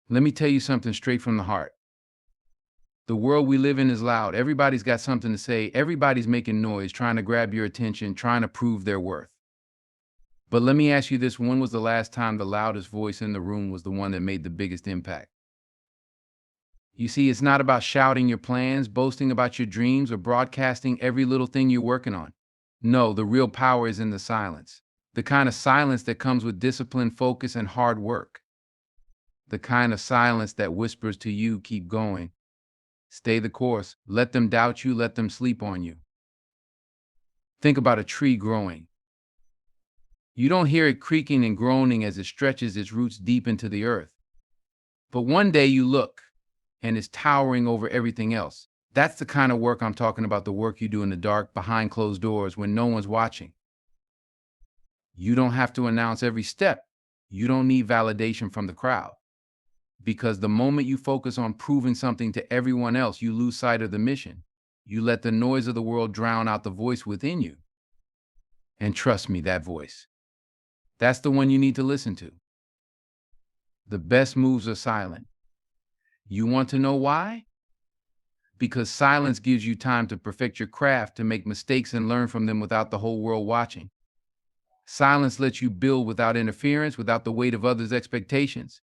Let me tell you something straight from the heart. The world we live in is loud. Everybody's got something to say. Everybody's making noise, trying to grab your attention, trying to prove their worth. But let me ask you this, when was the last time the loudest voice in the room was the one that made the biggest impact? You see, it's not about shouting your plans, boasting about your dreams, or broadcasting every little thing you're working on. No, the real power is in the silence. The kind of silence that comes with discipline, focus, and hard work. The kind of silence that whispers to you, keep going. Stay the course. Let them doubt you, let them sleep on you. Think about a tree growing. You don't hear it creaking and groaning as it stretches its roots deep into the earth. But one day you look, and it's towering over everything else. That's the kind of work I'm talking about, the work you do in the dark, behind closed doors, when no one's watching. You don't have to announce every step. You don't need validation from the crowd. Because the moment you focus on proving something to everyone else, you lose sight of the mission. You let the noise of the world drown out the voice within you. And trust me, that voice, that's the one you need to listen to. The best moves are silent. You want to know why? Because silence gives you time to perfect your craft, to make mistakes and learn from them without the whole world watching. Silence lets you build without interference, without the weight of others' expectations.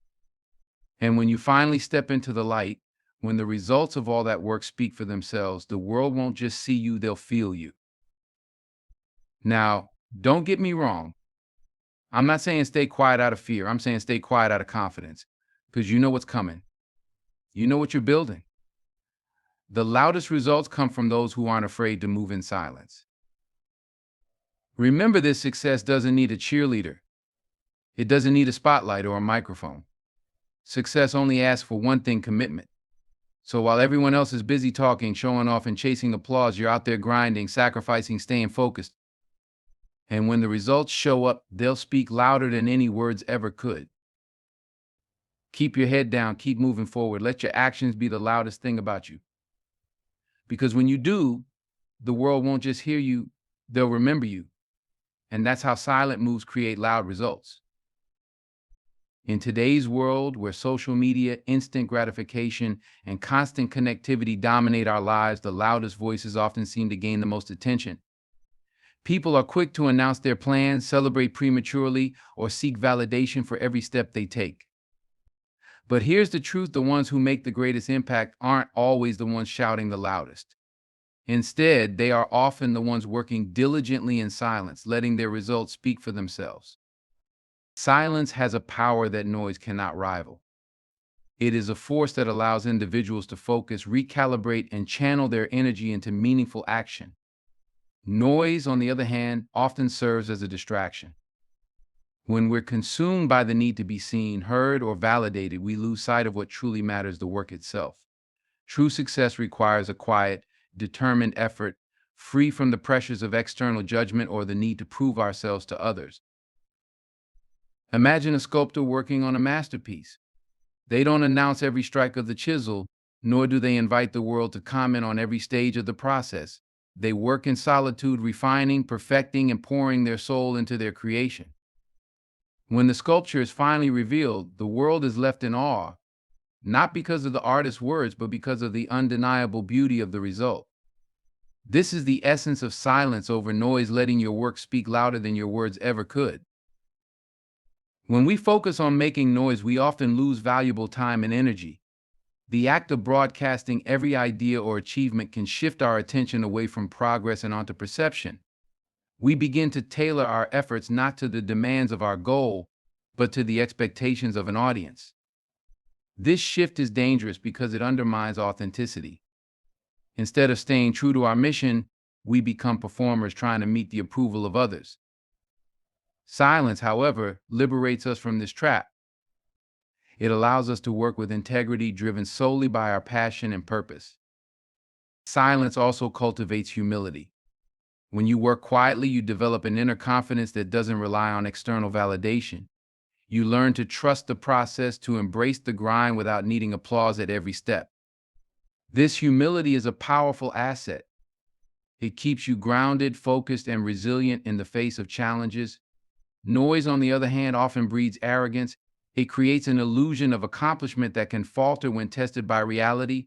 And when you finally step into the light, when the results of all that work speak for themselves, the world won't just see you, they'll feel you. Now, don't get me wrong. I'm not saying stay quiet out of fear. I'm saying stay quiet out of confidence, because you know what's coming. You know what you're building. The loudest results come from those who aren't afraid to move in silence. Remember, this success doesn't need a cheerleader. It doesn't need a spotlight or a microphone. Success only asks for one thing: commitment. So while everyone else is busy talking, showing off, and chasing applause, you're out there grinding, sacrificing, staying focused. And when the results show up, they'll speak louder than any words ever could. Keep your head down, keep moving forward. Let your actions be the loudest thing about you. Because when you do, the world won't just hear you, they'll remember you. And that's how silent moves create loud results. In today's world, where social media, instant gratification, and constant connectivity dominate our lives, the loudest voices often seem to gain the most attention. People are quick to announce their plans, celebrate prematurely, or seek validation for every step they take. But here's the truth: the ones who make the greatest impact aren't always the ones shouting the loudest. Instead, they are often the ones working diligently in silence, letting their results speak for themselves. Silence has a power that noise cannot rival. It is a force that allows individuals to focus, recalibrate, and channel their energy into meaningful action. Noise, on the other hand, often serves as a distraction. When we're consumed by the need to be seen, heard, or validated, we lose sight of what truly matters: the work itself. True success requires a quiet, determined effort, free from the pressures of external judgment or the need to prove ourselves to others. Imagine a sculptor working on a masterpiece. They don't announce every strike of the chisel, nor do they invite the world to comment on every stage of the process. They work in solitude, refining, perfecting, and pouring their soul into their creation. When the sculpture is finally revealed, the world is left in awe, not because of the artist's words, but because of the undeniable beauty of the result. This is the essence of silence over noise, letting your work speak louder than your words ever could. When we focus on making noise, we often lose valuable time and energy. The act of broadcasting every idea or achievement can shift our attention away from progress and onto perception. We begin to tailor our efforts not to the demands of our goal, but to the expectations of an audience. This shift is dangerous because it undermines authenticity. Instead of staying true to our mission, we become performers trying to meet the approval of others. Silence, however, liberates us from this trap. It allows us to work with integrity, driven solely by our passion and purpose. Silence also cultivates humility. When you work quietly, you develop an inner confidence that doesn't rely on external validation. You learn to trust the process, to embrace the grind without needing applause at every step. This humility is a powerful asset. It keeps you grounded, focused, and resilient in the face of challenges. Noise, on the other hand, often breeds arrogance. It creates an illusion of accomplishment that can falter when tested by reality.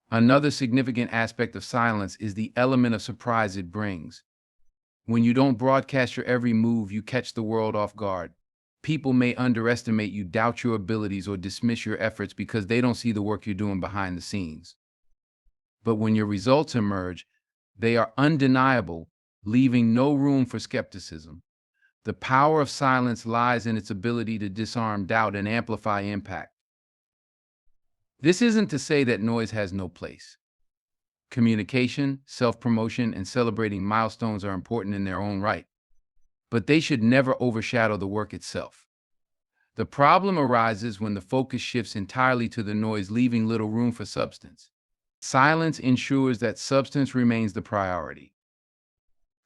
Another significant aspect of silence is the element of surprise it brings. When you don't broadcast your every move, you catch the world off guard. People may underestimate you, doubt your abilities, or dismiss your efforts because they don't see the work you're doing behind the scenes. But when your results emerge, they are undeniable, leaving no room for skepticism. The power of silence lies in its ability to disarm doubt and amplify impact. This isn't to say that noise has no place. Communication, self-promotion, and celebrating milestones are important in their own right, but they should never overshadow the work itself. The problem arises when the focus shifts entirely to the noise, leaving little room for substance. Silence ensures that substance remains the priority.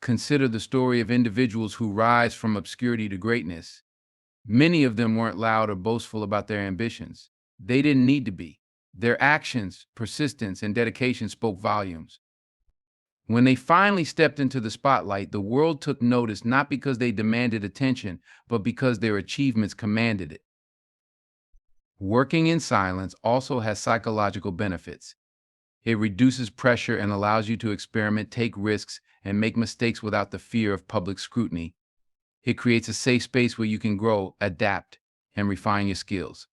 Consider the story of individuals who rise from obscurity to greatness. Many of them weren't loud or boastful about their ambitions. They didn't need to be. Their actions, persistence, and dedication spoke volumes. When they finally stepped into the spotlight, the world took notice not because they demanded attention, but because their achievements commanded it. Working in silence also has psychological benefits. It reduces pressure and allows you to experiment, take risks, and make mistakes without the fear of public scrutiny. It creates a safe space where you can grow, adapt, and refine your skills.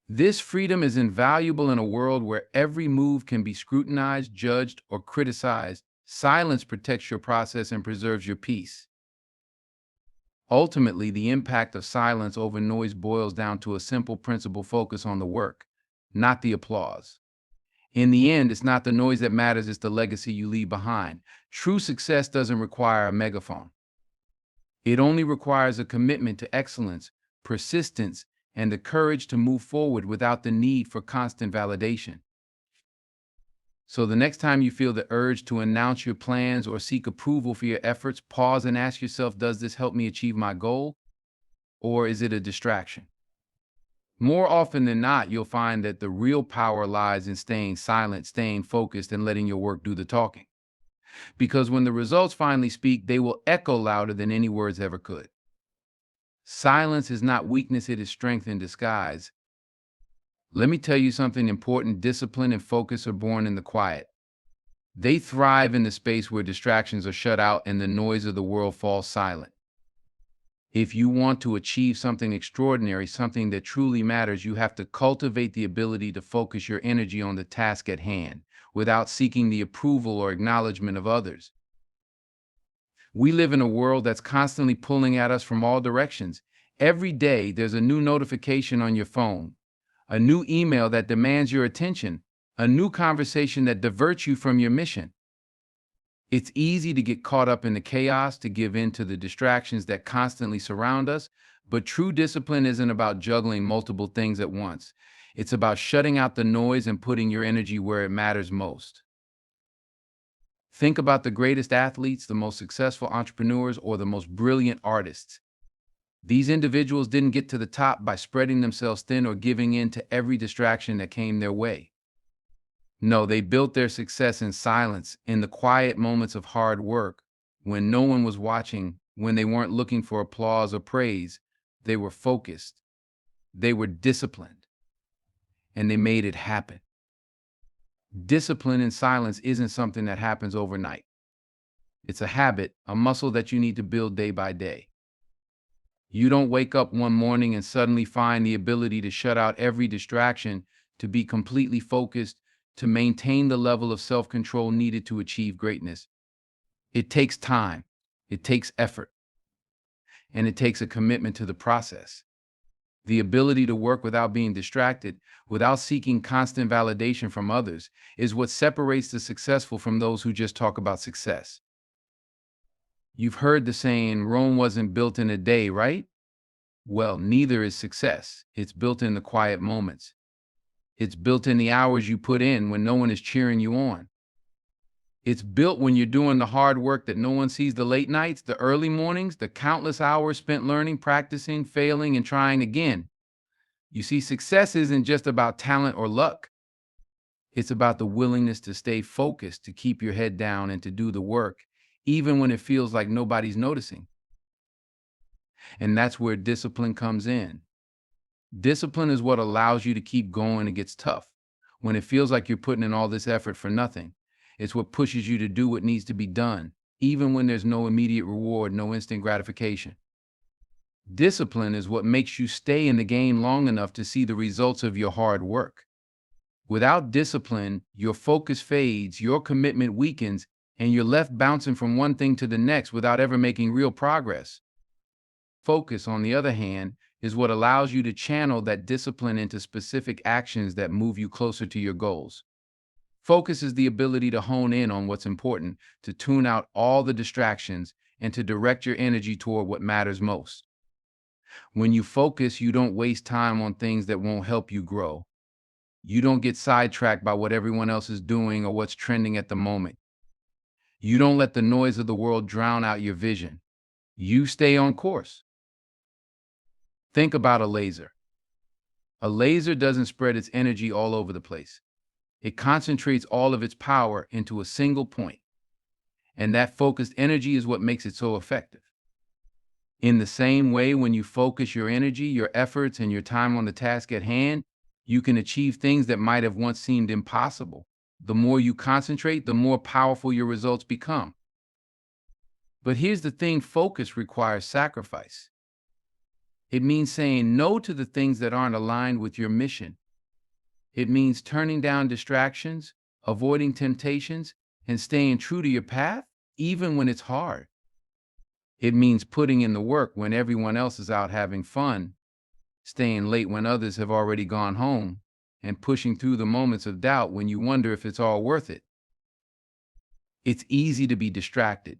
This freedom is invaluable in a world where every move can be scrutinized, judged, or criticized. Silence protects your process and preserves your peace. Ultimately, the impact of silence over noise boils down to a simple principle: focus on the work, not the applause. In the end, it's not the noise that matters, it's the legacy you leave behind. True success doesn't require a megaphone. It only requires a commitment to excellence, persistence, and the courage to move forward without the need for constant validation. So the next time you feel the urge to announce your plans or seek approval for your efforts, pause and ask yourself, does this help me achieve my goal? Or is it a distraction? More often than not, you'll find that the real power lies in staying silent, staying focused, and letting your work do the talking. Because when the results finally speak, they will echo louder than any words ever could. Silence is not weakness, it is strength in disguise. Let me tell you something important: discipline and focus are born in the quiet. They thrive in the space where distractions are shut out and the noise of the world falls silent. If you want to achieve something extraordinary, something that truly matters, you have to cultivate the ability to focus your energy on the task at hand, without seeking the approval or acknowledgement of others. We live in a world that's constantly pulling at us from all directions. Every day, there's a new notification on your phone, a new email that demands your attention, a new conversation that diverts you from your mission. It's easy to get caught up in the chaos, to give in to the distractions that constantly surround us, but true discipline isn't about juggling multiple things at once. It's about shutting out the noise and putting your energy where it matters most. Think about the greatest athletes, the most successful entrepreneurs, or the most brilliant artists. These individuals didn't get to the top by spreading themselves thin or giving in to every distraction that came their way. No, they built their success in silence, in the quiet moments of hard work, when no one was watching, when they weren't looking for applause or praise. They were focused, they were disciplined, and they made it happen. Discipline in silence isn't something that happens overnight. It's a habit, a muscle that you need to build day by day. You don't wake up one morning and suddenly find the ability to shut out every distraction, to be completely focused, to maintain the level of self-control needed to achieve greatness. It takes time, it takes effort, and it takes a commitment to the process. The ability to work without being distracted, without seeking constant validation from others, is what separates the successful from those who just talk about success. You've heard the saying, Rome wasn't built in a day, right? Well, neither is success. It's built in the quiet moments. It's built in the hours you put in when no one is cheering you on. It's built when you're doing the hard work that no one sees: the late nights, the early mornings, the countless hours spent learning, practicing, failing, and trying again. You see, success isn't just about talent or luck. It's about the willingness to stay focused, to keep your head down, and to do the work, even when it feels like nobody's noticing. And that's where discipline comes in. Discipline is what allows you to keep going when it gets tough, when it feels like you're putting in all this effort for nothing. It's what pushes you to do what needs to be done, even when there's no immediate reward, no instant gratification. Discipline is what makes you stay in the game long enough to see the results of your hard work. Without discipline, your focus fades, your commitment weakens, and you're left bouncing from one thing to the next without ever making real progress. Focus, on the other hand, is what allows you to channel that discipline into specific actions that move you closer to your goals. Focus is the ability to hone in on what's important, to tune out all the distractions, and to direct your energy toward what matters most. When you focus, you don't waste time on things that won't help you grow. You don't get sidetracked by what everyone else is doing or what's trending at the moment. You don't let the noise of the world drown out your vision. You stay on course. Think about a laser. A laser doesn't spread its energy all over the place. It concentrates all of its power into a single point, and that focused energy is what makes it so effective. In the same way, when you focus your energy, your efforts, and your time on the task at hand, you can achieve things that might have once seemed impossible. The more you concentrate, the more powerful your results become. But here's the thing: focus requires sacrifice. It means saying no to the things that aren't aligned with your mission. It means turning down distractions, avoiding temptations, and staying true to your path, even when it's hard. It means putting in the work when everyone else is out having fun, staying late when others have already gone home, and pushing through the moments of doubt when you wonder if it's all worth it. It's easy to be distracted,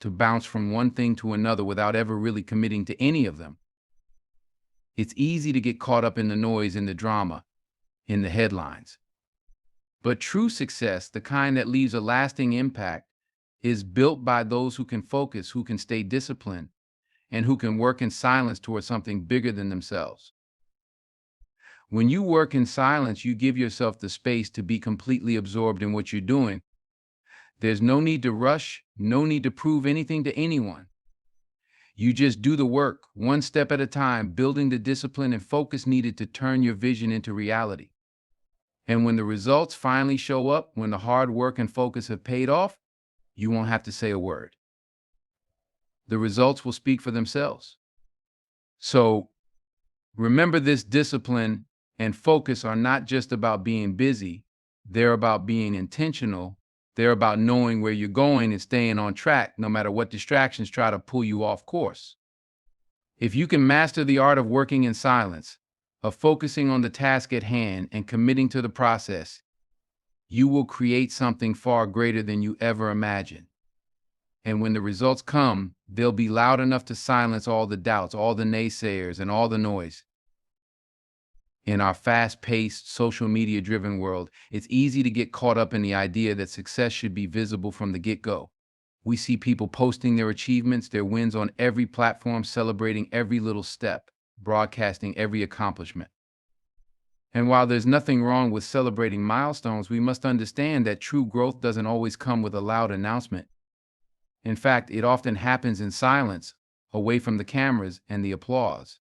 to bounce from one thing to another without ever really committing to any of them. It's easy to get caught up in the noise, in the drama, in the headlines. But true success, the kind that leaves a lasting impact, is built by those who can focus, who can stay disciplined, and who can work in silence towards something bigger than themselves. When you work in silence, you give yourself the space to be completely absorbed in what you're doing. There's no need to rush, no need to prove anything to anyone. You just do the work, one step at a time, building the discipline and focus needed to turn your vision into reality. And when the results finally show up, when the hard work and focus have paid off, you won't have to say a word. The results will speak for themselves. So remember, this: discipline and focus are not just about being busy. They're about being intentional. They're about knowing where you're going and staying on track, no matter what distractions try to pull you off course. If you can master the art of working in silence, of focusing on the task at hand and committing to the process, you will create something far greater than you ever imagined. And when the results come, they'll be loud enough to silence all the doubts, all the naysayers, and all the noise. In our fast-paced, social media-driven world, it's easy to get caught up in the idea that success should be visible from the get-go. We see people posting their achievements, their wins on every platform, celebrating every little step, broadcasting every accomplishment. And while there's nothing wrong with celebrating milestones, we must understand that true growth doesn't always come with a loud announcement. In fact, it often happens in silence, away from the cameras and the applause.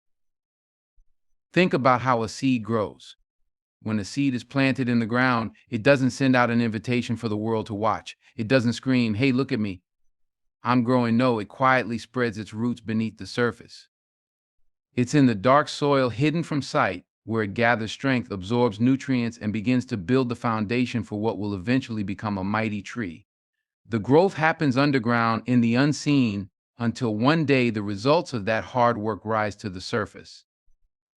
Think about how a seed grows. When a seed is planted in the ground, it doesn't send out an invitation for the world to watch. It doesn't scream, "Hey, look at me, I'm growing." No, it quietly spreads its roots beneath the surface. It's in the dark soil, hidden from sight, where it gathers strength, absorbs nutrients, and begins to build the foundation for what will eventually become a mighty tree. The growth happens underground, in the unseen, until one day the results of that hard work rise to the surface.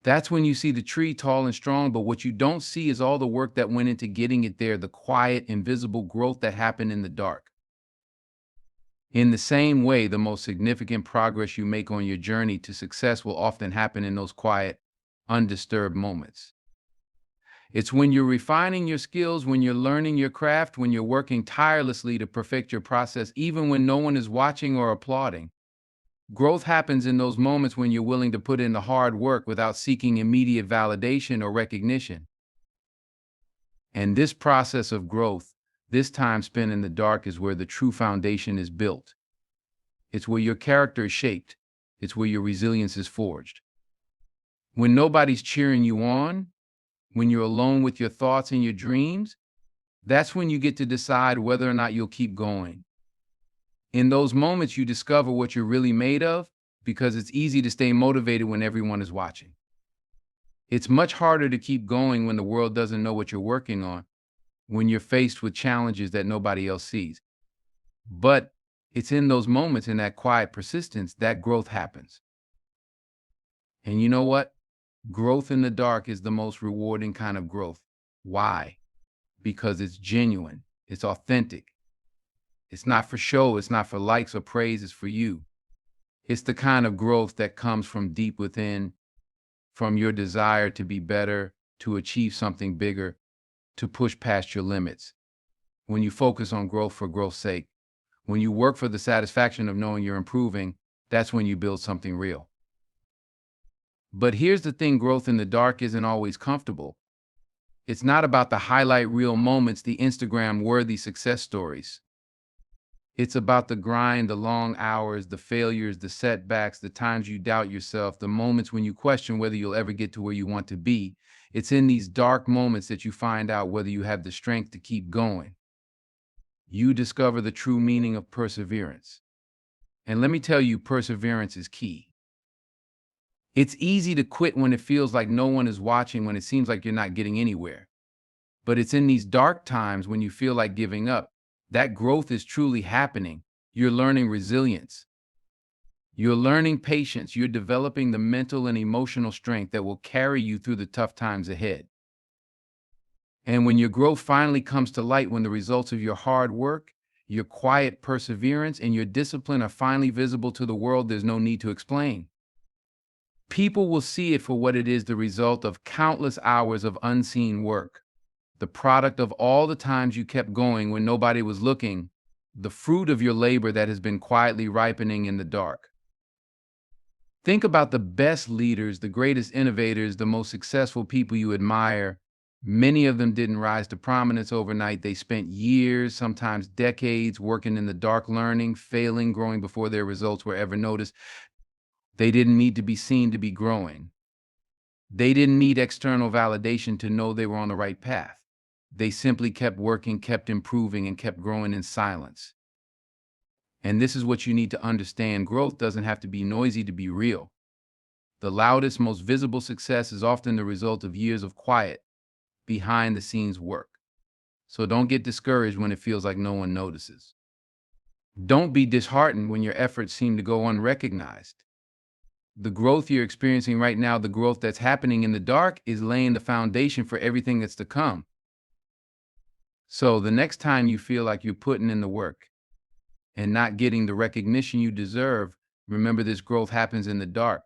That's when you see the tree tall and strong, but what you don't see is all the work that went into getting it there, the quiet, invisible growth that happened in the dark. In the same way, the most significant progress you make on your journey to success will often happen in those quiet, undisturbed moments. It's when you're refining your skills, when you're learning your craft, when you're working tirelessly to perfect your process, even when no one is watching or applauding. Growth happens in those moments when you're willing to put in the hard work without seeking immediate validation or recognition. And this process of growth, this time spent in the dark, is where the true foundation is built. It's where your character is shaped, It's where your resilience is forged. When nobody's cheering you on, when you're alone with your thoughts and your dreams, that's when you get to decide whether or not you'll keep going. In those moments, you discover what you're really made of because it's easy to stay motivated when everyone is watching. It's much harder to keep going when the world doesn't know what you're working on, when you're faced with challenges that nobody else sees. But it's in those moments, in that quiet persistence, that growth happens. And you know what? Growth in the dark is the most rewarding kind of growth. Why? Because it's genuine, it's authentic. It's not for show, it's not for likes or praise, it's for you. It's the kind of growth that comes from deep within, from your desire to be better, to achieve something bigger, to push past your limits. When you focus on growth for growth's sake, when you work for the satisfaction of knowing you're improving, that's when you build something real. But here's the thing, growth in the dark isn't always comfortable. It's not about the highlight reel moments, the Instagram-worthy success stories. It's about the grind, the long hours, the failures, the setbacks, the times you doubt yourself, the moments when you question whether you'll ever get to where you want to be. It's in these dark moments that you find out whether you have the strength to keep going. You discover the true meaning of perseverance. And let me tell you, perseverance is key. It's easy to quit when it feels like no one is watching, when it seems like you're not getting anywhere. But it's in these dark times when you feel like giving up that growth is truly happening. You're learning resilience. You're learning patience. You're developing the mental and emotional strength that will carry you through the tough times ahead. And when your growth finally comes to light, when the results of your hard work, your quiet perseverance, and your discipline are finally visible to the world, there's no need to explain. People will see it for what it is, the result of countless hours of unseen work, the product of all the times you kept going when nobody was looking, the fruit of your labor that has been quietly ripening in the dark. Think about the best leaders, the greatest innovators, the most successful people you admire. Many of them didn't rise to prominence overnight. They spent years, sometimes decades, working in the dark, learning, failing, growing before their results were ever noticed. They didn't need to be seen to be growing. They didn't need external validation to know they were on the right path. They simply kept working, kept improving, and kept growing in silence. And this is what you need to understand. Growth doesn't have to be noisy to be real. The loudest, most visible success is often the result of years of quiet, behind-the-scenes work. So don't get discouraged when it feels like no one notices. Don't be disheartened when your efforts seem to go unrecognized. The growth you're experiencing right now, the growth that's happening in the dark, is laying the foundation for everything that's to come. So the next time you feel like you're putting in the work and not getting the recognition you deserve, remember this growth happens in the dark.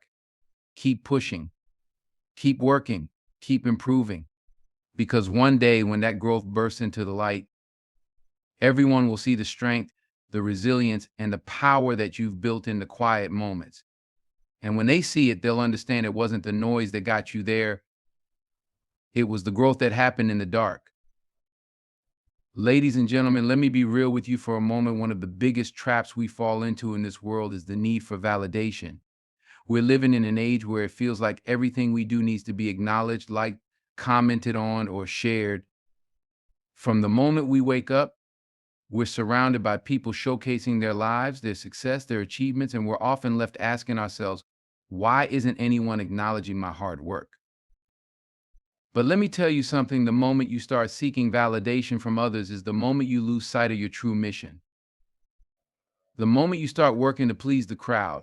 Keep pushing, keep working, keep improving. Because one day when that growth bursts into the light, everyone will see the strength, the resilience, and the power that you've built in the quiet moments. And when they see it, they'll understand it wasn't the noise that got you there. It was the growth that happened in the dark. Ladies and gentlemen, let me be real with you for a moment. One of the biggest traps we fall into in this world is the need for validation. We're living in an age where it feels like everything we do needs to be acknowledged, liked, commented on, or shared. From the moment we wake up, we're surrounded by people showcasing their lives, their success, their achievements, and we're often left asking ourselves, why isn't anyone acknowledging my hard work? But let me tell you something, the moment you start seeking validation from others is the moment you lose sight of your true mission. The moment you start working to please the crowd,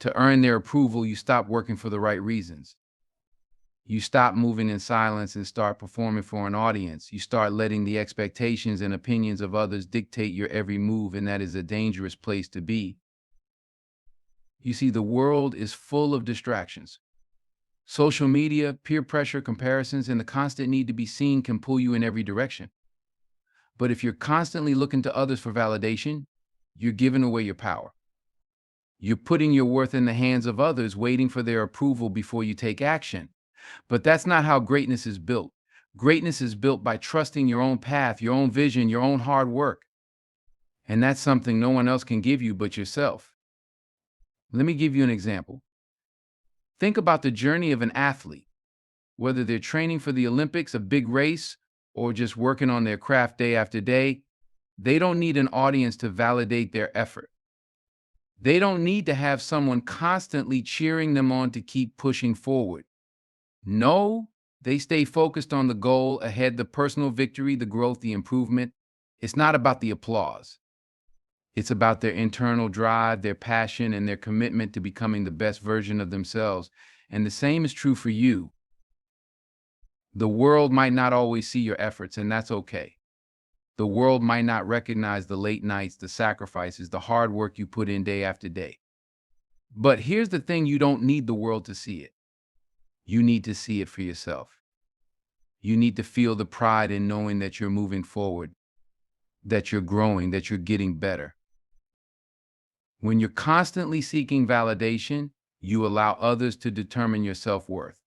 to earn their approval, you stop working for the right reasons. You stop moving in silence and start performing for an audience. You start letting the expectations and opinions of others dictate your every move, and that is a dangerous place to be. You see, the world is full of distractions. Social media, peer pressure, comparisons, and the constant need to be seen can pull you in every direction. But if you're constantly looking to others for validation, you're giving away your power. You're putting your worth in the hands of others, waiting for their approval before you take action. But that's not how greatness is built. Greatness is built by trusting your own path, your own vision, your own hard work. And that's something no one else can give you but yourself. Let me give you an example. Think about the journey of an athlete, whether they're training for the Olympics, a big race, or just working on their craft day after day. They don't need an audience to validate their effort. They don't need to have someone constantly cheering them on to keep pushing forward. No, they stay focused on the goal ahead, the personal victory, the growth, the improvement. It's not about the applause. It's about their internal drive, their passion, and their commitment to becoming the best version of themselves. And the same is true for you. The world might not always see your efforts, and that's okay. The world might not recognize the late nights, the sacrifices, the hard work you put in day after day. But here's the thing: you don't need the world to see it. You need to see it for yourself. You need to feel the pride in knowing that you're moving forward, that you're growing, that you're getting better. When you're constantly seeking validation, you allow others to determine your self-worth.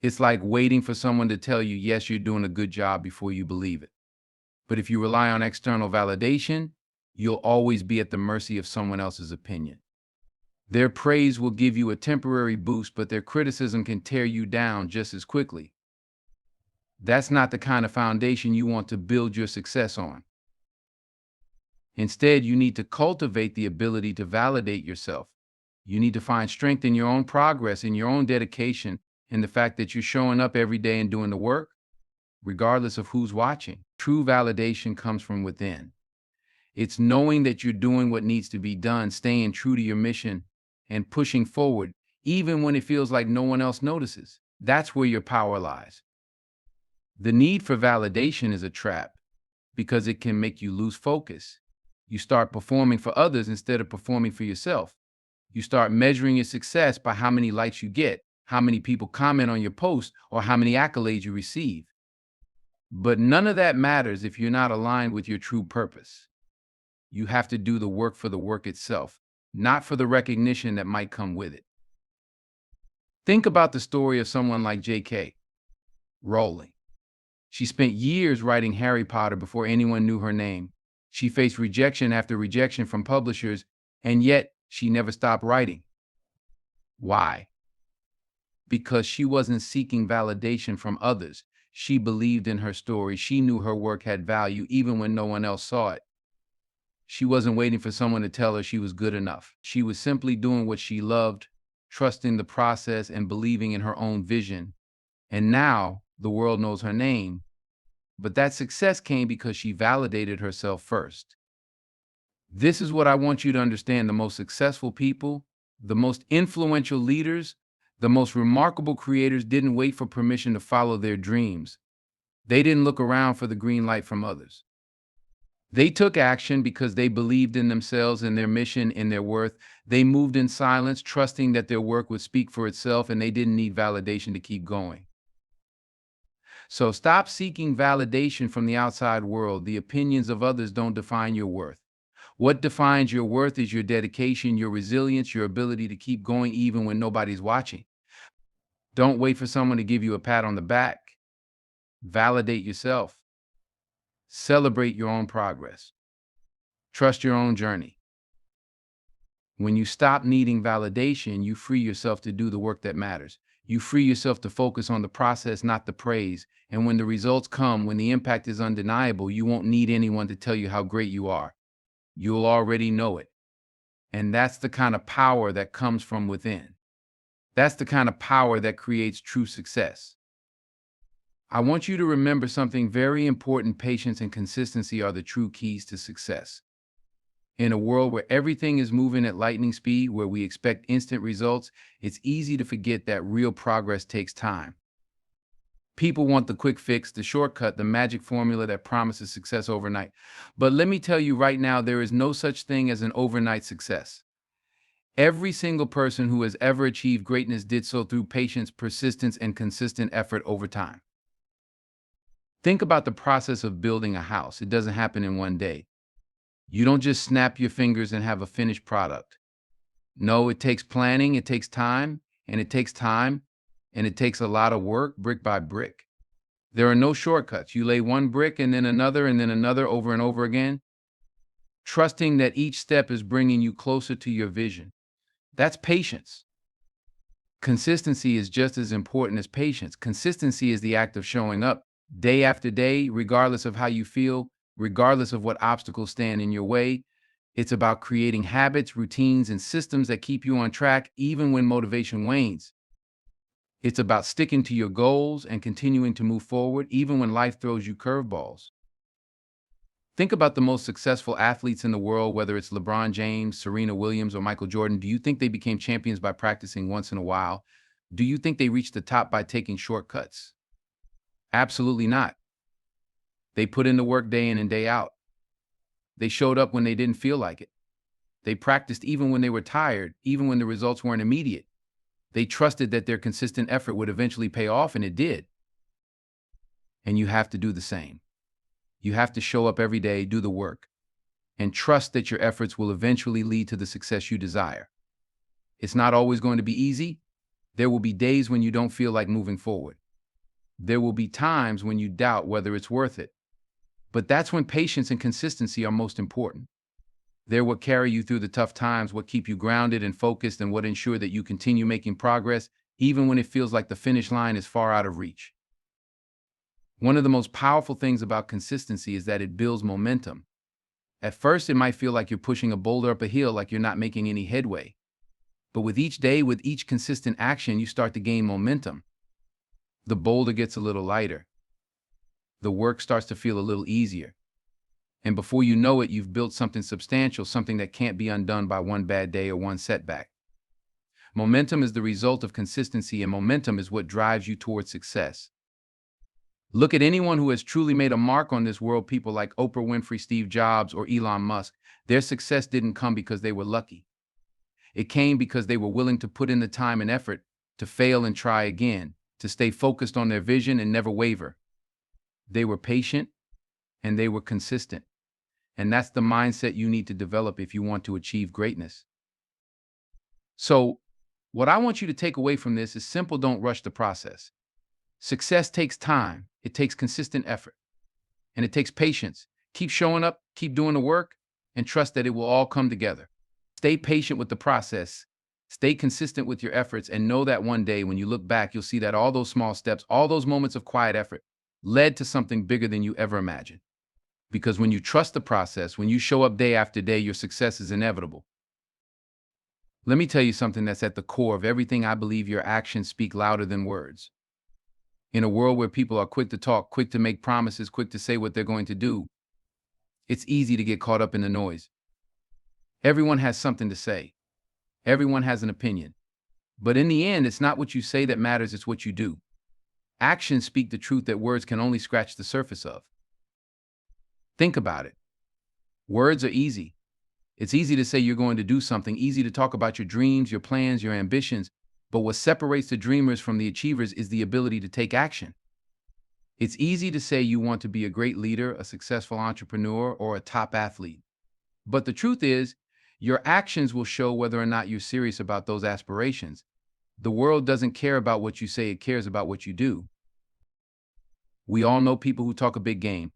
It's like waiting for someone to tell you, yes, you're doing a good job before you believe it. But if you rely on external validation, you'll always be at the mercy of someone else's opinion. Their praise will give you a temporary boost, but their criticism can tear you down just as quickly. That's not the kind of foundation you want to build your success on. Instead, you need to cultivate the ability to validate yourself. You need to find strength in your own progress, in your own dedication, in the fact that you're showing up every day and doing the work, regardless of who's watching. True validation comes from within. It's knowing that you're doing what needs to be done, staying true to your mission, and pushing forward, even when it feels like no one else notices. That's where your power lies. The need for validation is a trap because it can make you lose focus. You start performing for others instead of performing for yourself. You start measuring your success by how many likes you get, how many people comment on your post, or how many accolades you receive. But none of that matters if you're not aligned with your true purpose. You have to do the work for the work itself, not for the recognition that might come with it. Think about the story of someone like J.K. Rowling. She spent years writing Harry Potter before anyone knew her name. She faced rejection after rejection from publishers, and yet she never stopped writing. Why? Because she wasn't seeking validation from others. She believed in her story. She knew her work had value even when no one else saw it. She wasn't waiting for someone to tell her she was good enough. She was simply doing what she loved, trusting the process and believing in her own vision. And now the world knows her name. But that success came because she validated herself first. This is what I want you to understand: the most successful people, the most influential leaders, the most remarkable creators didn't wait for permission to follow their dreams. They didn't look around for the green light from others. They took action because they believed in themselves, in their mission, in their worth. They moved in silence, trusting that their work would speak for itself, and they didn't need validation to keep going. So stop seeking validation from the outside world. The opinions of others don't define your worth. What defines your worth is your dedication, your resilience, your ability to keep going even when nobody's watching. Don't wait for someone to give you a pat on the back. Validate yourself. Celebrate your own progress. Trust your own journey. When you stop needing validation, you free yourself to do the work that matters. You free yourself to focus on the process, not the praise. And when the results come, when the impact is undeniable, you won't need anyone to tell you how great you are. You'll already know it. And that's the kind of power that comes from within. That's the kind of power that creates true success. I want you to remember something very important: patience and consistency are the true keys to success. In a world where everything is moving at lightning speed, where we expect instant results, it's easy to forget that real progress takes time. People want the quick fix, the shortcut, the magic formula that promises success overnight. But let me tell you right now, there is no such thing as an overnight success. Every single person who has ever achieved greatness did so through patience, persistence, and consistent effort over time. Think about the process of building a house. It doesn't happen in one day. You don't just snap your fingers and have a finished product. No, it takes planning, it takes time, and it takes time, and it takes a lot of work, brick by brick. There are no shortcuts. You lay one brick and then another over and over again, trusting that each step is bringing you closer to your vision. That's patience. Consistency is just as important as patience. Consistency is the act of showing up day after day, regardless of how you feel, regardless of what obstacles stand in your way. It's about creating habits, routines, and systems that keep you on track even when motivation wanes. It's about sticking to your goals and continuing to move forward even when life throws you curveballs. Think about the most successful athletes in the world, whether it's LeBron James, Serena Williams, or Michael Jordan. Do you think they became champions by practicing once in a while? Do you think they reached the top by taking shortcuts? Absolutely not. They put in the work day in and day out. They showed up when they didn't feel like it. They practiced even when they were tired, even when the results weren't immediate. They trusted that their consistent effort would eventually pay off, and it did. And you have to do the same. You have to show up every day, do the work, and trust that your efforts will eventually lead to the success you desire. It's not always going to be easy. There will be days when you don't feel like moving forward. There will be times when you doubt whether it's worth it. But that's when patience and consistency are most important. They're what carry you through the tough times, what keep you grounded and focused, and what ensure that you continue making progress even when it feels like the finish line is far out of reach. One of the most powerful things about consistency is that it builds momentum. At first, it might feel like you're pushing a boulder up a hill, like you're not making any headway. But with each day, with each consistent action, you start to gain momentum. The boulder gets a little lighter. The work starts to feel a little easier. And before you know it, you've built something substantial, something that can't be undone by one bad day or one setback. Momentum is the result of consistency, and momentum is what drives you towards success. Look at anyone who has truly made a mark on this world, people like Oprah Winfrey, Steve Jobs, or Elon Musk. Their success didn't come because they were lucky. It came because they were willing to put in the time and effort to fail and try again, to stay focused on their vision and never waver. They were patient and they were consistent. And that's the mindset you need to develop if you want to achieve greatness. So, what I want you to take away from this is simple: don't rush the process. Success takes time, it takes consistent effort, and it takes patience. Keep showing up, keep doing the work, and trust that it will all come together. Stay patient with the process, stay consistent with your efforts, and know that one day when you look back, you'll see that all those small steps, all those moments of quiet effort, led to something bigger than you ever imagined. Because when you trust the process, when you show up day after day, your success is inevitable. Let me tell you something that's at the core of everything I believe: your actions speak louder than words. In a world where people are quick to talk, quick to make promises, quick to say what they're going to do, it's easy to get caught up in the noise. Everyone has something to say. Everyone has an opinion. But in the end, it's not what you say that matters, it's what you do. Actions speak the truth that words can only scratch the surface of. Think about it. Words are easy. It's easy to say you're going to do something, easy to talk about your dreams, your plans, your ambitions. But what separates the dreamers from the achievers is the ability to take action. It's easy to say you want to be a great leader, a successful entrepreneur, or a top athlete. But the truth is, your actions will show whether or not you're serious about those aspirations. The world doesn't care about what you say, it cares about what you do. We all know people who talk a big game.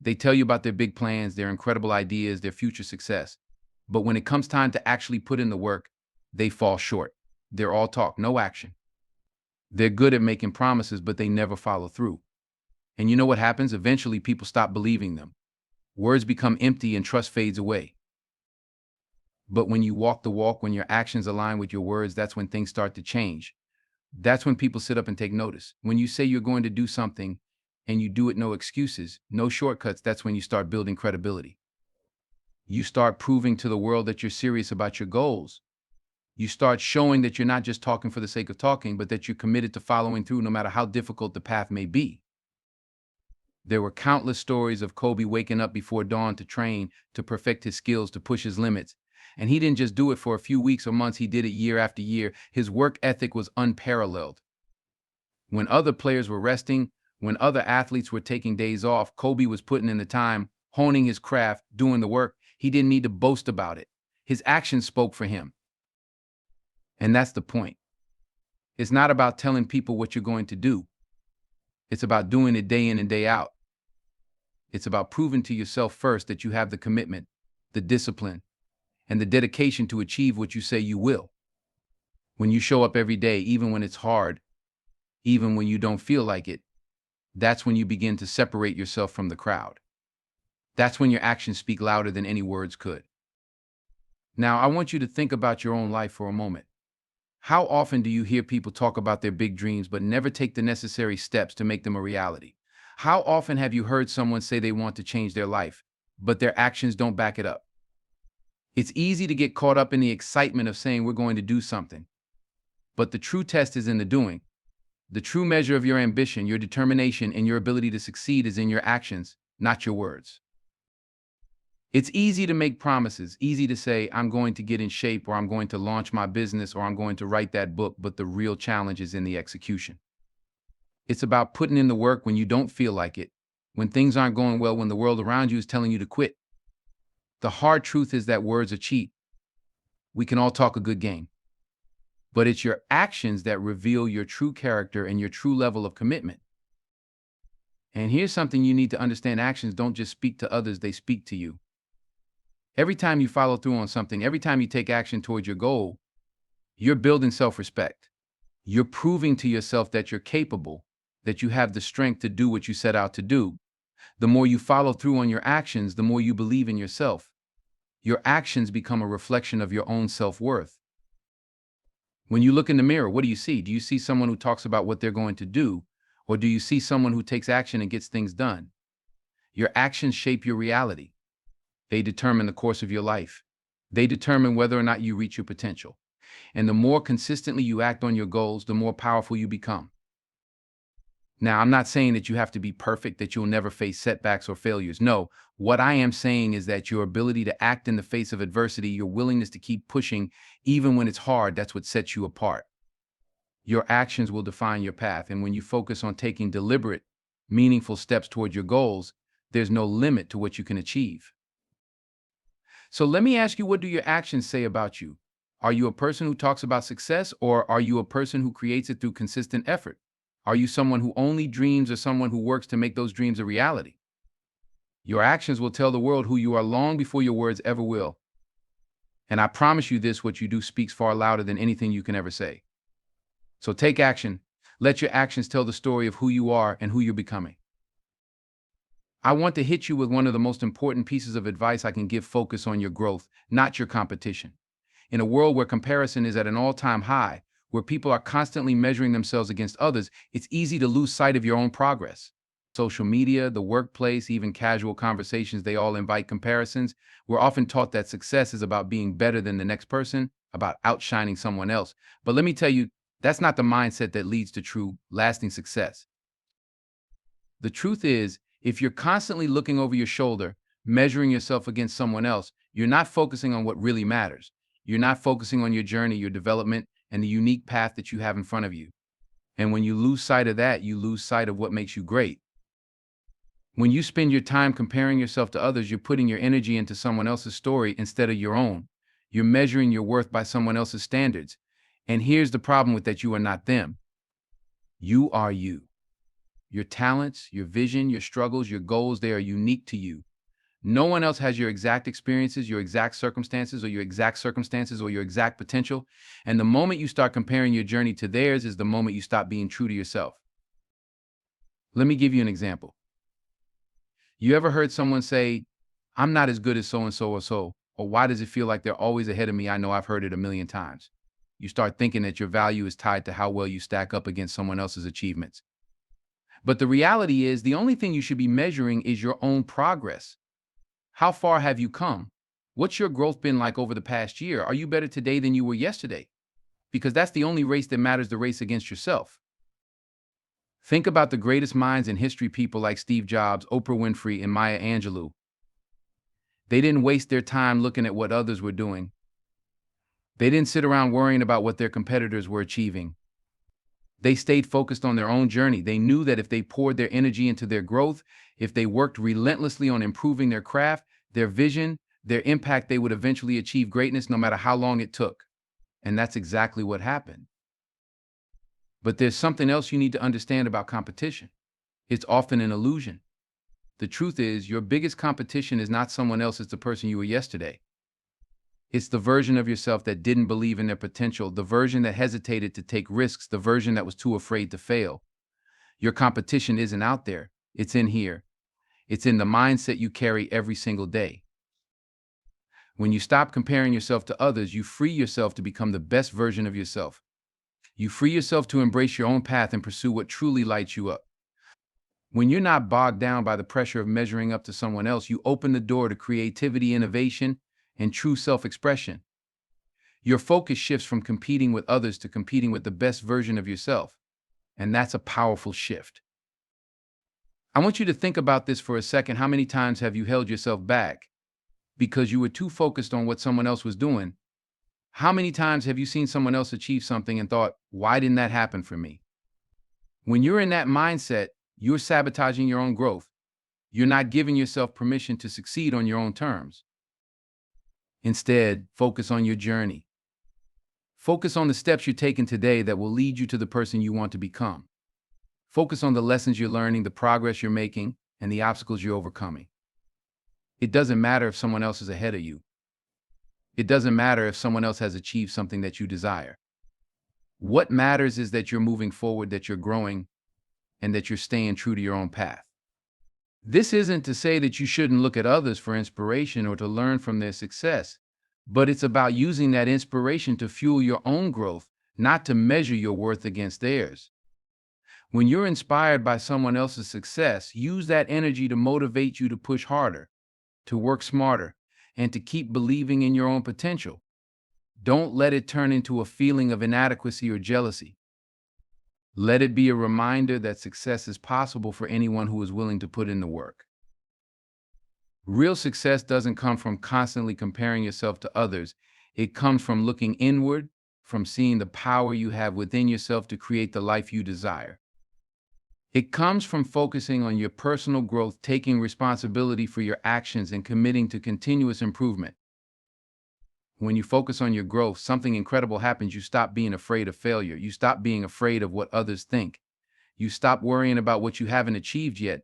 They tell you about their big plans, their incredible ideas, their future success. But when it comes time to actually put in the work, they fall short. They're all talk, no action. They're good at making promises, but they never follow through. And you know what happens? Eventually, people stop believing them. Words become empty and trust fades away. But when you walk the walk, when your actions align with your words, that's when things start to change. That's when people sit up and take notice. When you say you're going to do something and you do it, no excuses, no shortcuts, that's when you start building credibility. You start proving to the world that you're serious about your goals. You start showing that you're not just talking for the sake of talking, but that you're committed to following through no matter how difficult the path may be. There were countless stories of Kobe waking up before dawn to train, to perfect his skills, to push his limits. And he didn't just do it for a few weeks or months, he did it year after year. His work ethic was unparalleled. When other players were resting, when other athletes were taking days off, Kobe was putting in the time, honing his craft, doing the work. He didn't need to boast about it. His actions spoke for him. And that's the point. It's not about telling people what you're going to do. It's about doing it day in and day out. It's about proving to yourself first that you have the commitment, the discipline, and the dedication to achieve what you say you will. When you show up every day, even when it's hard, even when you don't feel like it, that's when you begin to separate yourself from the crowd. That's when your actions speak louder than any words could. Now, I want you to think about your own life for a moment. How often do you hear people talk about their big dreams but never take the necessary steps to make them a reality? How often have you heard someone say they want to change their life, but their actions don't back it up? It's easy to get caught up in the excitement of saying we're going to do something, but the true test is in the doing. The true measure of your ambition, your determination, and your ability to succeed is in your actions, not your words. It's easy to make promises, easy to say, I'm going to get in shape, or I'm going to launch my business, or I'm going to write that book, but the real challenge is in the execution. It's about putting in the work when you don't feel like it, when things aren't going well, when the world around you is telling you to quit. The hard truth is that words are cheap. We can all talk a good game, but it's your actions that reveal your true character and your true level of commitment. And here's something you need to understand: actions don't just speak to others, they speak to you. Every time you follow through on something, every time you take action towards your goal, you're building self-respect. You're proving to yourself that you're capable, that you have the strength to do what you set out to do. The more you follow through on your actions, the more you believe in yourself. Your actions become a reflection of your own self-worth. When you look in the mirror, what do you see? Do you see someone who talks about what they're going to do, or do you see someone who takes action and gets things done? Your actions shape your reality. They determine the course of your life. They determine whether or not you reach your potential. And the more consistently you act on your goals, the more powerful you become. Now, I'm not saying that you have to be perfect, that you'll never face setbacks or failures. No, what I am saying is that your ability to act in the face of adversity, your willingness to keep pushing even when it's hard, that's what sets you apart. Your actions will define your path, and when you focus on taking deliberate, meaningful steps toward your goals, there's no limit to what you can achieve. So let me ask you, what do your actions say about you? Are you a person who talks about success, or are you a person who creates it through consistent effort? Are you someone who only dreams, or someone who works to make those dreams a reality? Your actions will tell the world who you are long before your words ever will. And I promise you this: what you do speaks far louder than anything you can ever say. So take action. Let your actions tell the story of who you are and who you're becoming. I want to hit you with one of the most important pieces of advice I can give: focus on your growth, not your competition. In a world where comparison is at an all-time high, where people are constantly measuring themselves against others, it's easy to lose sight of your own progress. Social media, the workplace, even casual conversations, they all invite comparisons. We're often taught that success is about being better than the next person, about outshining someone else. But let me tell you, that's not the mindset that leads to true, lasting success. The truth is, if you're constantly looking over your shoulder, measuring yourself against someone else, you're not focusing on what really matters. You're not focusing on your journey, your development, and the unique path that you have in front of you. And when you lose sight of that, you lose sight of what makes you great. When you spend your time comparing yourself to others, you're putting your energy into someone else's story instead of your own. You're measuring your worth by someone else's standards. And here's the problem with that: you are not them. You are you. Your talents, your vision, your struggles, your goals, they are unique to you. No one else has your exact experiences, your exact circumstances, or your exact circumstances, or your exact potential. And the moment you start comparing your journey to theirs is the moment you stop being true to yourself. Let me give you an example. You ever heard someone say, I'm not as good as so-and-so or so, or why does it feel like they're always ahead of me? I know I've heard it a million times. You start thinking that your value is tied to how well you stack up against someone else's achievements. But the reality is, the only thing you should be measuring is your own progress. How far have you come? What's your growth been like over the past year? Are you better today than you were yesterday? Because that's the only race that matters, the race against yourself. Think about the greatest minds in history, people like Steve Jobs, Oprah Winfrey, and Maya Angelou. They didn't waste their time looking at what others were doing. They didn't sit around worrying about what their competitors were achieving. They stayed focused on their own journey. They knew that if they poured their energy into their growth, if they worked relentlessly on improving their craft, their vision, their impact, they would eventually achieve greatness no matter how long it took. And that's exactly what happened. But there's something else you need to understand about competition. It's often an illusion. The truth is, your biggest competition is not someone else, it's the person you were yesterday. It's the version of yourself that didn't believe in their potential, the version that hesitated to take risks, the version that was too afraid to fail. Your competition isn't out there, it's in here. It's in the mindset you carry every single day. When you stop comparing yourself to others, you free yourself to become the best version of yourself. You free yourself to embrace your own path and pursue what truly lights you up. When you're not bogged down by the pressure of measuring up to someone else, you open the door to creativity, innovation, and true self-expression. Your focus shifts from competing with others to competing with the best version of yourself. And that's a powerful shift. I want you to think about this for a second. How many times have you held yourself back because you were too focused on what someone else was doing? How many times have you seen someone else achieve something and thought, why didn't that happen for me? When you're in that mindset, you're sabotaging your own growth. You're not giving yourself permission to succeed on your own terms. Instead, focus on your journey. Focus on the steps you're taking today that will lead you to the person you want to become. Focus on the lessons you're learning, the progress you're making, and the obstacles you're overcoming. It doesn't matter if someone else is ahead of you. It doesn't matter if someone else has achieved something that you desire. What matters is that you're moving forward, that you're growing, and that you're staying true to your own path. This isn't to say that you shouldn't look at others for inspiration or to learn from their success, but it's about using that inspiration to fuel your own growth, not to measure your worth against theirs. When you're inspired by someone else's success, use that energy to motivate you to push harder, to work smarter, and to keep believing in your own potential. Don't let it turn into a feeling of inadequacy or jealousy. Let it be a reminder that success is possible for anyone who is willing to put in the work. Real success doesn't come from constantly comparing yourself to others. It comes from looking inward, from seeing the power you have within yourself to create the life you desire. It comes from focusing on your personal growth, taking responsibility for your actions, and committing to continuous improvement. When you focus on your growth, something incredible happens. You stop being afraid of failure. You stop being afraid of what others think. You stop worrying about what you haven't achieved yet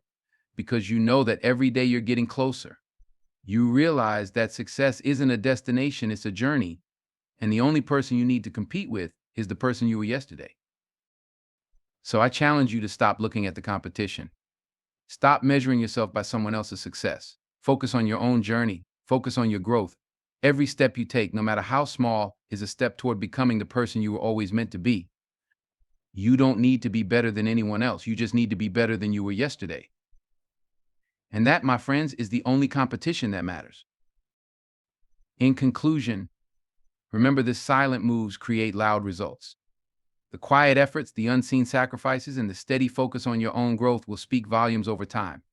because you know that every day you're getting closer. You realize that success isn't a destination, it's a journey, and the only person you need to compete with is the person you were yesterday. So I challenge you to stop looking at the competition. Stop measuring yourself by someone else's success. Focus on your own journey. Focus on your growth. Every step you take, no matter how small, is a step toward becoming the person you were always meant to be. You don't need to be better than anyone else. You just need to be better than you were yesterday. And that, my friends, is the only competition that matters. In conclusion, remember the silent moves create loud results. The quiet efforts, the unseen sacrifices, and the steady focus on your own growth will speak volumes over time.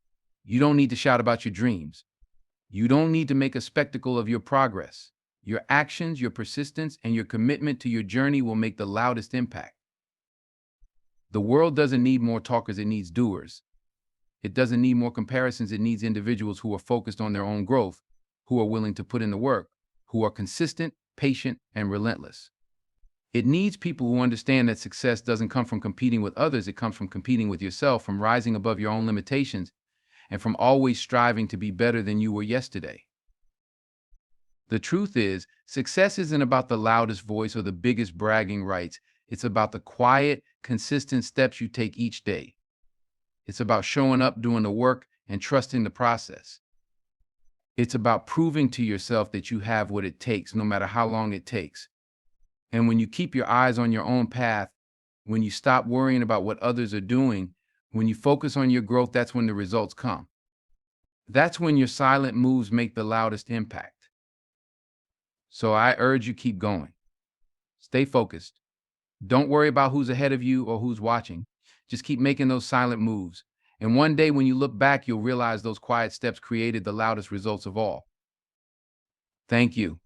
You don't need to shout about your dreams. You don't need to make a spectacle of your progress. Your actions, your persistence, and your commitment to your journey will make the loudest impact. The world doesn't need more talkers, it needs doers. It doesn't need more comparisons, it needs individuals who are focused on their own growth, who are willing to put in the work, who are consistent, patient, and relentless. It needs people who understand that success doesn't come from competing with others, it comes from competing with yourself, from rising above your own limitations, and from always striving to be better than you were yesterday. The truth is, success isn't about the loudest voice or the biggest bragging rights. It's about the quiet, consistent steps you take each day. It's about showing up, doing the work, and trusting the process. It's about proving to yourself that you have what it takes, no matter how long it takes. And when you keep your eyes on your own path, when you stop worrying about what others are doing, when you focus on your growth, that's when the results come. That's when your silent moves make the loudest impact. So I urge you, keep going. Stay focused. Don't worry about who's ahead of you or who's watching. Just keep making those silent moves. And one day when you look back, you'll realize those quiet steps created the loudest results of all. Thank you.